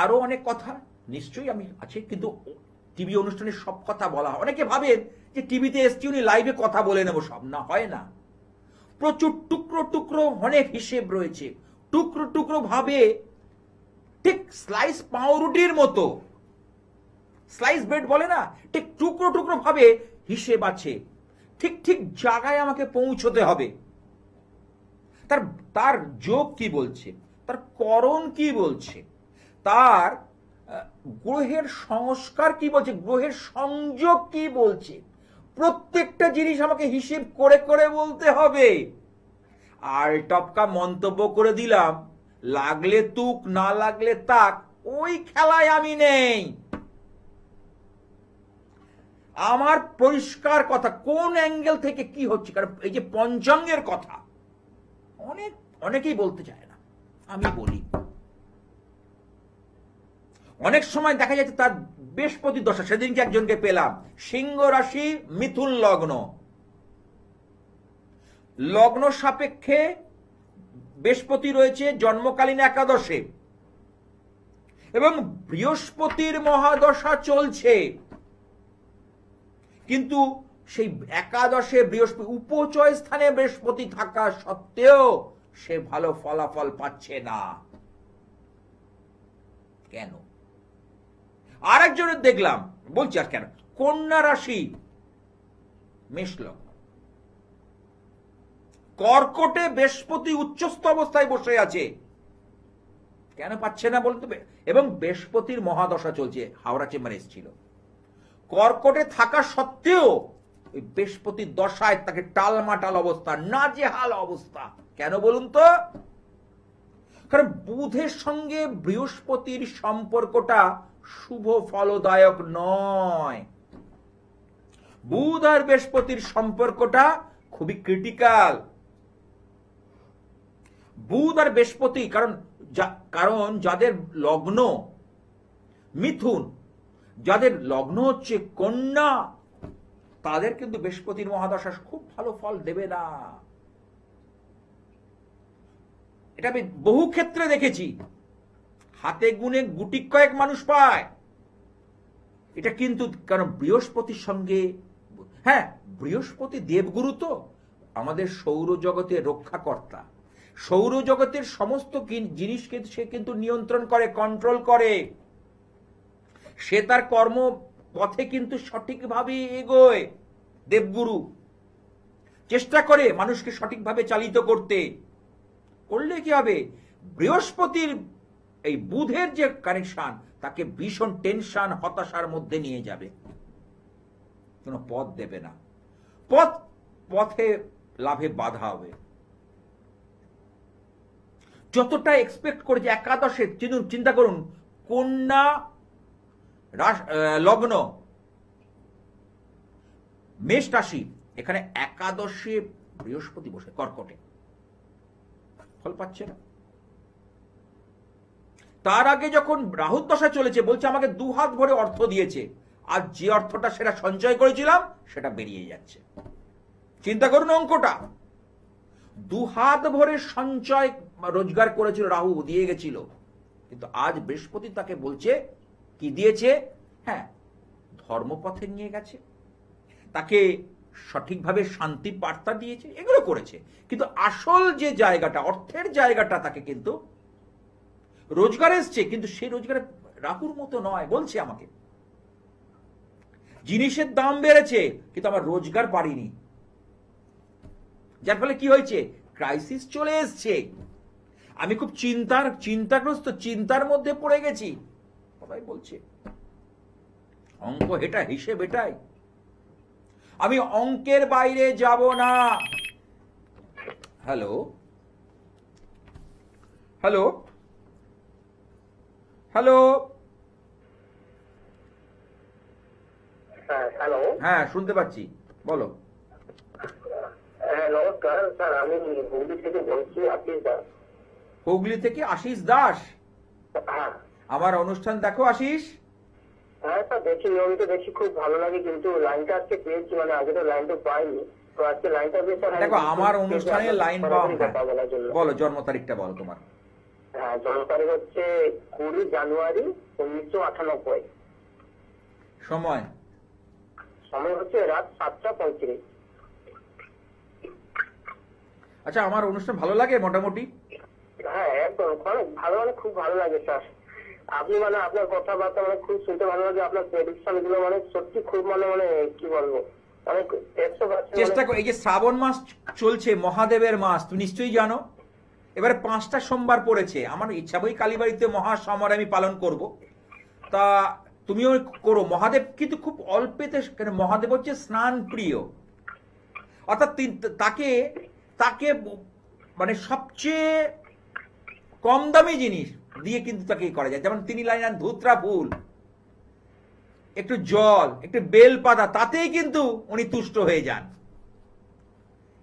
আরো অনেক কথা নিশ্চয়ই আমি আছে, কিন্তু টিভি অনুষ্ঠানে সব কথা বলা হয়। অনেকে ভাবেন যে টিভিতে এসছি উনি লাইভে কথা বলে নেবো, সব না, হয় না। প্রচুর টুকরো টুকরো অনেক হিসেব রয়েছে, টুকরো টুকরো ভাবে, ঠিক স্লাইস পাউরুটির মতো, স্লাইস ব্রেড বলে না, ঠিক টুকরো টুকরো ভাবে হিসেব আছে, ঠিক ঠিক জায়গায় আমাকে পৌঁছতে হবে। তার যোগ কি বলছে, তার করণ কি বলছে, তার গ্রহের সংস্কার কি বলছে, গ্রহের সংযোগ কি বলছে, প্রত্যেকটা জিনিস আমাকে হিসেব করে করে বলতে হবে। আর টপকা মন্তব্য করে দিলাম, লাগলে তুক না লাগলে তাক, ওই খেলায় আমি নেই। আমার পরিষ্কার কথা, কোন অ্যাঙ্গেল থেকে কি হচ্ছে। কারণ এই যে পঞ্চাঙ্গের কথা অনেকেই বলতে চায় না, আমি বলি অনেক সময় দেখা যাচ্ছে তার বৃহস্পতি দশা, সেদিনকে একজনকে পেলাম, সিংহ রাশি, মিথুন লগ্ন, লগ্ন সাপেক্ষে বৃহস্পতি রয়েছে জন্মকালীন একাদশে এবং বৃহস্পতির মহাদশা চলছে, কিন্তু সেই একাদশে বৃহস্পতি উপচয় স্থানে বৃহস্পতি থাকা সত্ত্বেও সে ভালো ফলাফল পাচ্ছে না। কেন? আরেকজনের দেখলাম, বলছি আর কেন, কন্যা রাশি, মেষ লগ্ন, কর্কটে বৃহস্পতি উচ্চস্থ অবস্থায় বসে আছে, কেন পাচ্ছে না বলতে? এবং বৃহস্পতির মহাদশা চলছে, হাওড়া চেম্বারে এসেছিল, কর্কটে থাকা সত্ত্বেও ওই বৃহস্পতির দশায় তাকে টালমাটাল অবস্থা, নাজেহাল অবস্থা। কেন বলুন তো? কারণ বুধের সঙ্গে বৃহস্পতির সম্পর্কটা শুভ ফলদায়ক নয়। বুধ আর বৃহস্পতির সম্পর্কটা খুবই ক্রিটিক্যাল। বুধ আর বৃহস্পতি, কারণ যাদের লগ্ন মিথুন, যাদের লগ্ন হচ্ছে কন্যা, তাদের কিন্তু বৃহস্পতির মহাদশা খুব ভালো ফল দেবে না। এটা আমি বহু ক্ষেত্রে দেখেছি, হাতে গুনে গুটি কয়েক মানুষ পায় এটা। কিন্তু কারণ বৃহস্পতির সঙ্গে, হ্যাঁ, বৃহস্পতি দেবগুরু, তো আমাদের সৌরজগতের রক্ষাকর্তা, সৌরজগতের সমস্ত জিনিসকে সে কিন্তু নিয়ন্ত্রণ করে, কন্ট্রোল করে। সে তার কর্ম পথে কিন্তু সঠিকভাবে এগোয়। দেবগুরু চেষ্টা করে মানুষকে সঠিকভাবে চালিত করতে। করলে কি হবে? বৃহস্পতির এই বুধের যে কানেকশন তাকে ভীষণ টেনশন, হতাশার মধ্যে নিয়ে যাবে, কোনো পথ দেবে না, পথে লাভে বাধা হবে। যতটা এক্সপেক্ট করে যে একাদশে, চিন্তা করুন, কন্যা লগ্ন, মেষ রাশি, এখানে একাদশে বৃহস্পতি বসে কর্কটে, ফল পাচ্ছে না। তার আগে যখন রাহুর দশা চলেছে, বলছে আমাকে 2 হাত ভরে অর্থ দিয়েছে, আর যে অর্থটা সেটা সঞ্চয় করেছিলাম সেটা বেরিয়ে যাচ্ছে। চিন্তা করুন অঙ্কটা, 2 হাত ভরে সঞ্চয় রোজগার করেছিল, রাহু দিয়ে গেছিল, কিন্তু আজ বৃহস্পতি তাকে বলছে কি দিয়েছে? হ্যাঁ, ধর্মপথে নিয়ে গেছে, তাকে সঠিকভাবে শান্তি বার্তা দিয়েছে, এগুলো করেছে, কিন্তু আসল যে জায়গাটা, অর্থের জায়গাটা, তাকে কিন্তু রোজগার এসছে, কিন্তু সেই রোজগারে রাহুর মতো নয়। বলছে আমাকে জিনিসের দাম বেড়েছে, কিন্তু আমার রোজগার বাড়েনি, যার ফলে কি হয়েছে? ক্রাইসিস চলে এসছে। আমি খুব চিন্তাগ্রস্ত, চিন্তার মধ্যে পড়ে গেছি। সবাই বলছে অঙ্ক এটা, হিসেব এটাই, আমি অঙ্কের বাইরে যাব না। হ্যালো হ্যালো হ্যালো হ্যালো, হ্যাঁ, শুনতে পাচ্ছি, বলো। হ্যাঁ নমস্কার স্যার, আমি হুগলি থেকে বলছি, আশিস দাস। হুগলি থেকে আশিস দাস? হ্যাঁ আমার অনুষ্ঠান দেখো আশিস? হ্যাঁ স্যার, দেখি, নিয়মিত দেখি, খুব ভালো লাগে, কিন্তু লাইনটা আজকে পেয়েছি, মানে আগে তো লাইনটা পাইনি, তো আজকে লাইনটা পেয়ে স্যার দেখো, আমার অনুষ্ঠানে লাইন পাওয়া, কথা বলার জন্য। বলো জন্ম তারিখটা বলো তোমার। হ্যাঁ, জন্ম তারিখ হচ্ছে 20 জানুয়ারি 1998। সময়? সময় হচ্ছে রাত 7:35। আচ্ছা, আমার অনুষ্ঠান ভালো লাগে মোটামুটি? হ্যাঁ একদম, অনেক ভালো, মানে খুব ভালো লাগে স্যার। আপনি মানে আপনার কথাবার্তা মানে খুব শুনতে ভালো লাগে, আপনার প্রেডিকশন গুলো মানে সত্যি খুব মানে কি বলবো, অনেক 100%। চেষ্টা করি, এই যে শ্রাবণ মাস চলছে, মহাদেবের মাস, তুমি নিশ্চয়ই জানো। এবারে 5টা সোমবার পড়েছে, আমার ইচ্ছা বই কালীবাড়িতে মহাসমর আমি পালন করব, তা তুমিও করো। মহাদেব কিন্তু খুব অল্পেতে, মহাদেব হচ্ছে স্নান প্রিয়, অর্থাৎ তাকে তাকে মানে সবচেয়ে কম দামি জিনিস দিয়ে কিন্তু তাকে করা যায়। যেমন তিনি লাইনান ধুত্রা ফুল, একটু জল, একটু বেল পাতা, তাতেই কিন্তু উনি তুষ্ট হয়ে যান।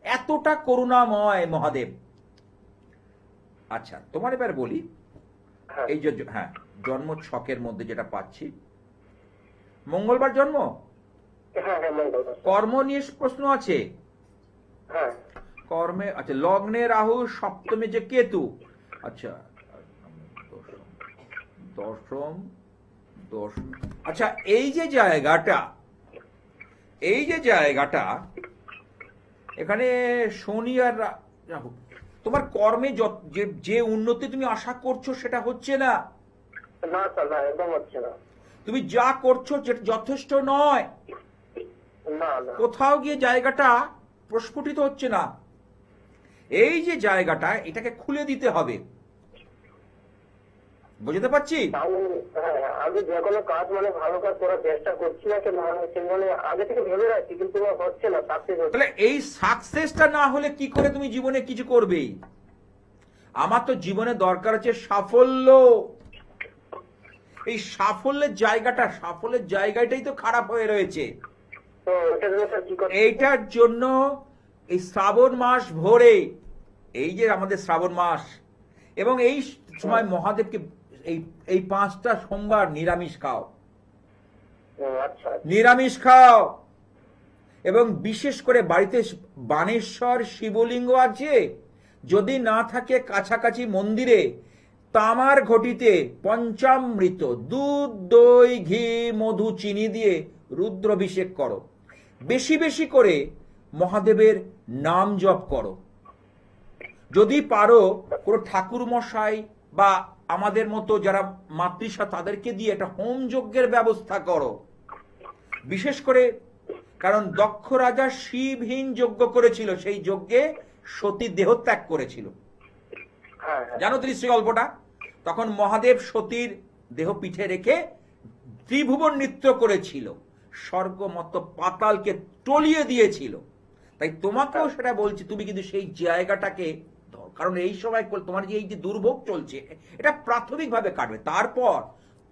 এতটা করুণাময় মহাদেব। আচ্ছা, তোমার এবার বলি, এই যে, হ্যাঁ জন্ম ছকের মধ্যে যেটা পাচ্ছি, মঙ্গলবার জন্ম। হ্যাঁ হ্যাঁ মঙ্গলবার। কর্ম নিয়ে প্রশ্ন আছে। হ্যাঁ কর্মে আচ্ছা, লগ্নে রাহু, সপ্তমে যে কেতু। আচ্ছা, দশম দশম। আচ্ছা, এই যে জায়গাটা এখানে শনি আর রাহু, তোমার কর্মে যে উন্নতি তুমি আশা করছো সেটা হচ্ছে না। না স্যার, না একদম হচ্ছে না। তুমি যা করছো যেটা যথেষ্ট নয়। না না। কোথাও গিয়ে জায়গাটা প্রস্ফুটিত হচ্ছে না। এই যে জায়গাটা, এটাকে খুলে দিতে হবে। বুঝতে পারছি? হ্যাঁ, আমি যে কোনো কাজ মানে ভালো কাজ করার চেষ্টা করছি না, মানে আগে থেকে ভেবে রাখছি, কিন্তু হচ্ছে না, সাকসেস হচ্ছে। তাহলে এই সাকসেসটা না হলে কি করে তুমি জীবনে কিছু করবে? আমার তো জীবনে দরকার আছে সাফল্য। এই সাফল্যের জায়গাটাই তো খারাপ হয়ে রয়েছে। তো এটার জন্য স্যার কি করতে হবে? এইটার জন্য এই শ্রাবণ মাস ভরে, এই যে আমাদের শ্রাবণ মাস, এবং এই সময় মহাদেবকে এই 5টা সোমবার নিরামিষ খাও। আচ্ছা। নিরামিষ খাও। এবং বিশেষ করে বাড়িতে বানেশ্বর শিবলিঙ্গ আছে, যদি না থাকে কাছাকাছি মন্দিরে তামার ঘটিতে পঞ্চামৃত, দুধ, দই, ঘি, মধু, চিনি দিয়ে রুদ্রাভিষেক করো। বেশি বেশি করে মহাদেবের নাম জপ করো। যদি পারো কোনো ঠাকুর মশাই বা আমাদের মতো যারা মাতৃষা, তাদেরকে দিয়ে একটা হোম যজ্ঞের ব্যবস্থা করো। বিশেষ করে কারণ দক্ষ রাজা শিবহীন যজ্ঞ করেছিল, সেই যজ্ঞে সতী দেহত্যাগ করেছিল। হ্যাঁ জানো দৃশ্য গল্পটা? তখন মহাদেব সতীর দেহ পিঠে রেখে ত্রিভুবন নৃত্য করেছিল, স্বর্গ মত পাতালকে টলিয়ে দিয়েছিল। তাই তোমাকেও সেটা বলছি, তুমি কিন্তু সেই জায়গাটাকে, কারণ এই সময় তোমার যে এই যে দুর্ভোগ চলছে, এটা প্রাথমিকভাবে কাটবে। তারপর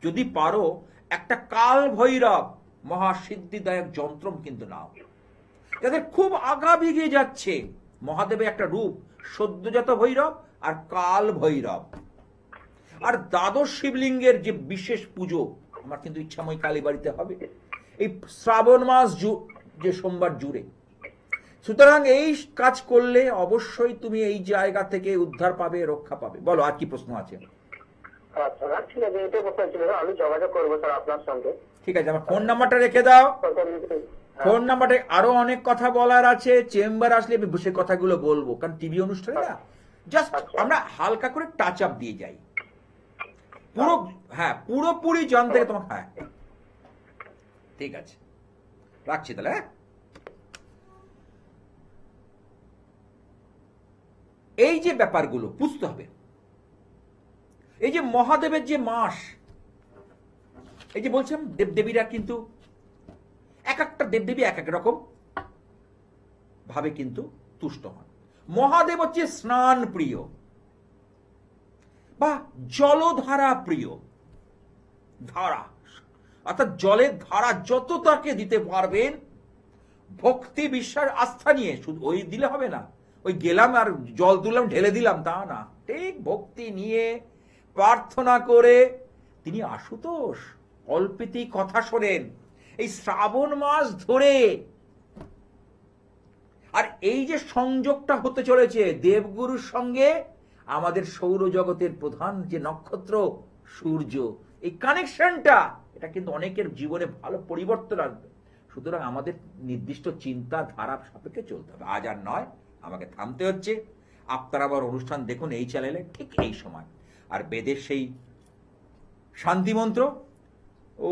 যদি পারো একটা কাল ভৈরব মহাসিদ্ধিদায়ক যন্ত্রম কিন্তু নাও। যাদের খুব আগা এগিয়ে যাচ্ছে, মহাদেবের একটা রূপ সদ্যজাত ভৈরব আর কাল ভৈরব। আর দ্বাদশ শিবলিঙ্গের যে বিশেষ পুজো, আমার কিন্তু ইচ্ছাময় কালীবাড়িতে হবে এই শ্রাবণ মাস যে সোমবার জুড়ে। সুতরাং এই কাজ করলে অবশ্যই তুমি এই জায়গা থেকে উদ্ধার পাবে, রক্ষা পাবে। বলো, আর কি প্রশ্ন আছে? আচ্ছা, ঠিক আছে, এটাই প্রশ্ন ছিল। আমি যোগাযোগ করবো স্যার আপনার সঙ্গে। ঠিক আছে, আমার ফোন নাম্বারটা রেখে দাও। ফোন নাম্বারে আরো অনেক কথা বলার আছে, চেম্বার আসলে সে কথাগুলো বলবো, কারণ টিভি অনুষ্ঠানে না জাস্ট আমরা হালকা করে টাচ আপ দিয়ে যাই। পুরো হ্যাঁ, পুরোপুরি জানতে থেকে তোমাকে। হ্যাঁ ঠিক আছে, রাখছি তাহলে। হ্যাঁ, এই যে ব্যাপারগুলো বুঝতে হবে। এই যে মহাদেবের যে মাস, এই যে বলছিলাম দেবদেবীরা কিন্তু এক একটা দেবদেবী এক এক রকম ভাবে কিন্তু তুষ্ট হন। মহাদেব হচ্ছে স্নান প্রিয় বা জলধারা প্রিয়। ধারা অর্থাৎ জলের ধারা যত তাকে দিতে পারবেন, ভক্তি, বিশ্বাস, আস্থা নিয়ে। শুধু ওই দিলে হবে না, ওই গেলাম আর জল তুললাম ঢেলে দিলাম, তা না। ঠিক ভক্তি নিয়ে প্রার্থনা করে তিনি আশুতোষ অল্পেতেই কথা শোনেন এই শ্রাবণ মাস ধরে। আর এই যে সংযোগটা হতে চলেছে দেবগুরুর সঙ্গে আমাদের সৌরজগতের প্রধান যে নক্ষত্র সূর্য, এই কানেকশনটা, এটা কিন্তু অনেকের জীবনে ভালো পরিবর্তন আনবে। সুতরাং আমাদের নির্দিষ্ট চিন্তা ধারা সাপেক্ষে চলতে হবে। আজ আর নয়, আমাকে থামতে হচ্ছে। আপনারা আবার অনুষ্ঠান দেখুন এই চ্যানেলে ঠিক এই সময়। আর বেদের সেই শান্তি মন্ত্র,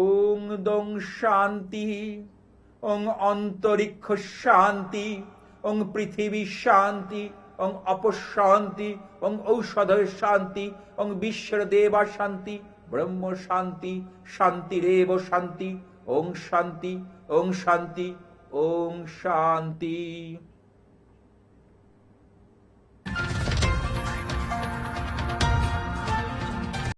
ওং দং শান্তি, ওং অন্তরিক্ষ শান্তি, ওং পৃথিবী শান্তি, ওং অপশান্তি, ওং ঔষধ শান্তি, ওং বিশ্বের দেবা শান্তি, ব্রহ্ম শান্তি, শান্তিরেব শান্তি, ওং শান্তি, ওং শান্তি, ওং শান্তি।